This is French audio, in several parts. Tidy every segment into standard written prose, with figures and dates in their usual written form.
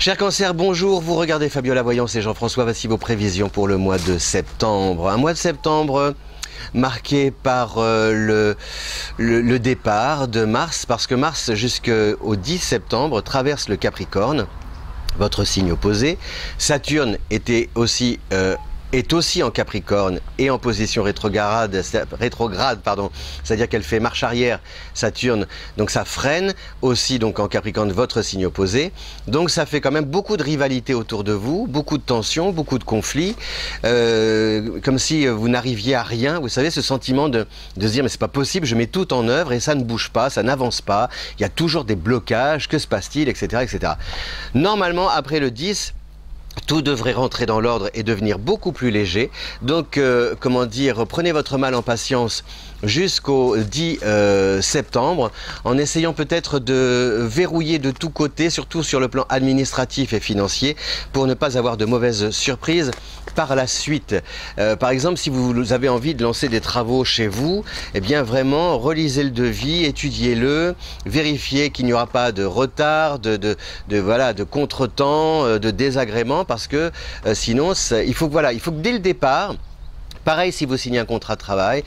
Cher Cancer, bonjour, vous regardez Fabiola Voyance et Jean-François, voici vos prévisions pour le mois de septembre. Un mois de septembre marqué par le départ de Mars, parce que Mars jusqu'au 10 septembre traverse le Capricorne, votre signe opposé. Saturne est aussi en Capricorne et en position rétrograde, c'est-à-dire qu'elle fait marche arrière, Saturne, donc ça freine aussi donc en Capricorne, votre signe opposé. Donc ça fait quand même beaucoup de rivalité autour de vous, beaucoup de tensions, beaucoup de conflits, comme si vous n'arriviez à rien. Vous savez, ce sentiment de se dire mais c'est pas possible, je mets tout en œuvre et ça ne bouge pas, ça n'avance pas, il y a toujours des blocages, que se passe-t-il, etc., etc. Normalement, après le 10, tout devrait rentrer dans l'ordre et devenir beaucoup plus léger. Donc, comment dire, prenez votre mal en patience jusqu'au 10 septembre, en essayant peut-être de verrouiller de tous côtés, surtout sur le plan administratif et financier, pour ne pas avoir de mauvaises surprises par la suite. Par exemple, si vous avez envie de lancer des travaux chez vous, eh bien vraiment, relisez le devis, étudiez-le, vérifiez qu'il n'y aura pas de retard, de contretemps, de désagréments, parce que sinon, il faut que dès le départ, pareil, si vous signez un contrat de travail,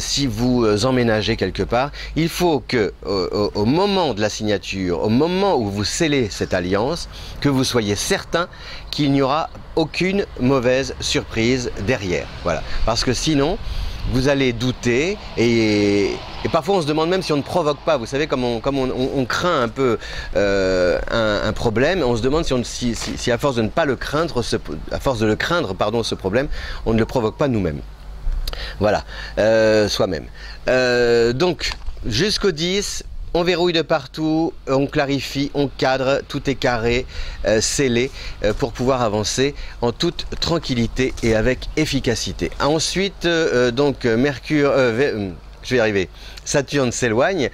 si vous emménagez quelque part, il faut que au moment de la signature, au moment où vous scellez cette alliance, que vous soyez certain qu'il n'y aura aucune mauvaise surprise derrière. Voilà. Parce que sinon, vous allez douter et parfois on se demande même si on ne provoque pas. Vous savez, comme on craint un peu un problème, on se demande si à force de ne pas le craindre, à force de le craindre, pardon, ce problème, on ne le provoque pas nous-mêmes. Voilà, soi-même. Donc, jusqu'au 10, on verrouille de partout, on clarifie, on cadre, tout est carré, scellé, pour pouvoir avancer en toute tranquillité et avec efficacité. Ensuite, donc, Mercure, je vais y arriver. Saturne s'éloigne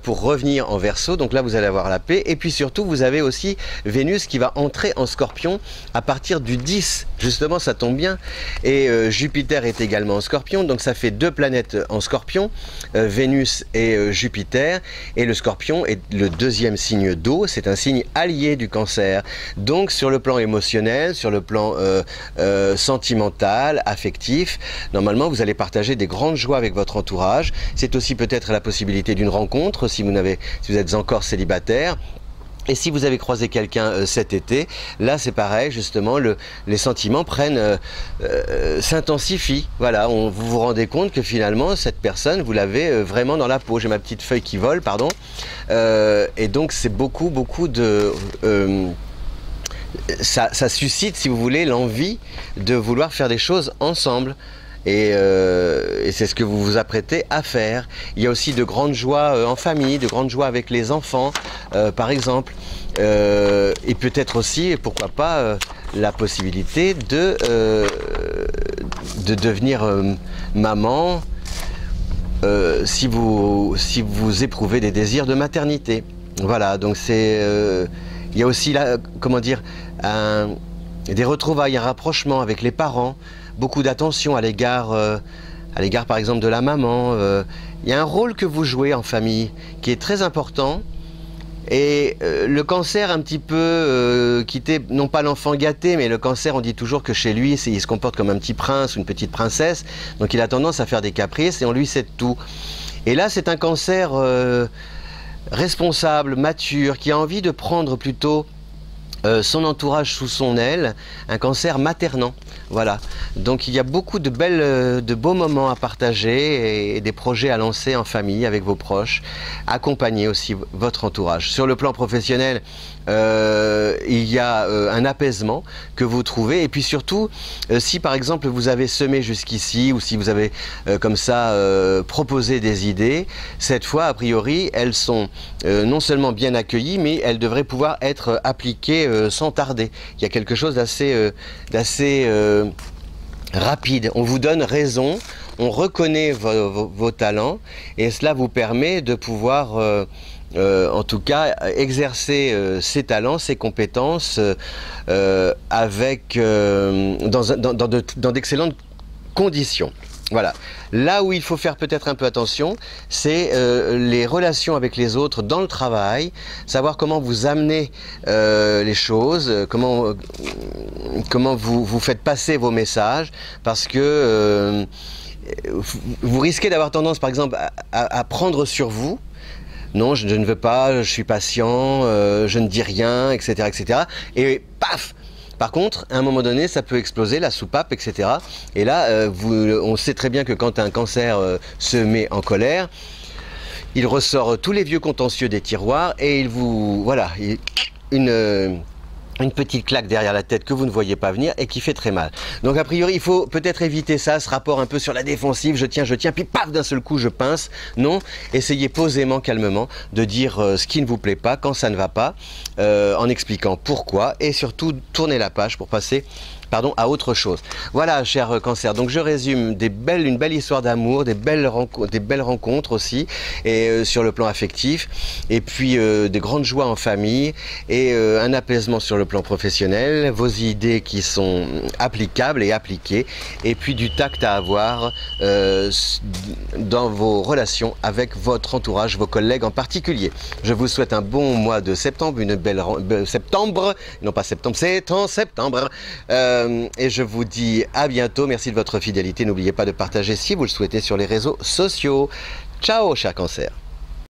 pour revenir en Verseau, donc là vous allez avoir la paix. Et puis surtout, vous avez aussi Vénus qui va entrer en Scorpion à partir du 10, justement, ça tombe bien. Et Jupiter est également en Scorpion, donc ça fait deux planètes en Scorpion, Vénus et Jupiter. Et le Scorpion est le deuxième signe d'eau, c'est un signe allié du Cancer. Donc sur le plan émotionnel, sur le plan sentimental, affectif, normalement vous allez partager des grandes joies avec votre entourage. C'est aussi peut-être la possibilité d'une rencontre si vous êtes encore célibataire. Et si vous avez croisé quelqu'un cet été, là c'est pareil, justement, les sentiments s'intensifient. Voilà, vous vous rendez compte que finalement cette personne, vous l'avez vraiment dans la peau. J'ai ma petite feuille qui vole, pardon. Et donc c'est beaucoup de... ça suscite, si vous voulez, l'envie de vouloir faire des choses ensemble. Et c'est ce que vous vous apprêtez à faire. Il y a aussi de grandes joies en famille, de grandes joies avec les enfants, par exemple. Et peut-être aussi, pourquoi pas, la possibilité de devenir maman si vous éprouvez des désirs de maternité. Voilà, donc il y a aussi là, comment dire, des retrouvailles, un rapprochement avec les parents. Beaucoup d'attention à l'égard par exemple de la maman. Il y a un rôle que vous jouez en famille qui est très important. Et le Cancer un petit peu quitté, non pas l'enfant gâté, mais le Cancer, on dit toujours que chez lui, il se comporte comme un petit prince ou une petite princesse. Donc il a tendance à faire des caprices et on lui cède tout. Et là, c'est un Cancer responsable, mature, qui a envie de prendre plutôt son entourage sous son aile, un Cancer maternant. Voilà, donc il y a beaucoup de beaux moments à partager et des projets à lancer en famille avec vos proches, accompagner aussi votre entourage. Sur le plan professionnel, il y a un apaisement que vous trouvez, et puis surtout, si par exemple vous avez semé jusqu'ici, ou si vous avez comme ça proposé des idées, cette fois a priori elles sont non seulement bien accueillies, mais elles devraient pouvoir être appliquées sans tarder. Il y a quelque chose d'assez rapide. On vous donne raison, on reconnaît vos talents, et cela vous permet de pouvoir en tout cas exercer ses talents, ses compétences dans d'excellentes conditions. Voilà. Là où il faut faire peut-être un peu attention, c'est les relations avec les autres dans le travail, savoir comment vous amenez les choses, comment vous faites passer vos messages, parce que vous risquez d'avoir tendance, par exemple, à prendre sur vous. Non, je ne veux pas, je suis patient, je ne dis rien, etc., etc. Et paf! Par contre, à un moment donné, ça peut exploser, la soupape, etc. Et là, on sait très bien que quand un cancer se met en colère, il ressort tous les vieux contentieux des tiroirs et il vous... Voilà, une petite claque derrière la tête que vous ne voyez pas venir et qui fait très mal. Donc a priori, il faut peut-être éviter ça, ce rapport un peu sur la défensive, je tiens, puis paf, d'un seul coup, je pince. Non, essayez posément, calmement, de dire ce qui ne vous plaît pas, quand ça ne va pas, en expliquant pourquoi, et surtout, tournez la page pour passer à autre chose. Voilà, cher cancer. Donc je résume une belle histoire d'amour, des belles rencontres aussi, et sur le plan affectif, et puis des grandes joies en famille, et un apaisement sur le plan professionnel, vos idées qui sont applicables et appliquées, et puis du tact à avoir dans vos relations avec votre entourage, vos collègues en particulier. Je vous souhaite un bon mois de septembre, une belle septembre, non pas septembre, c'est en septembre. Et je vous dis à bientôt. Merci de votre fidélité. N'oubliez pas de partager si vous le souhaitez sur les réseaux sociaux. Ciao, cher cancer.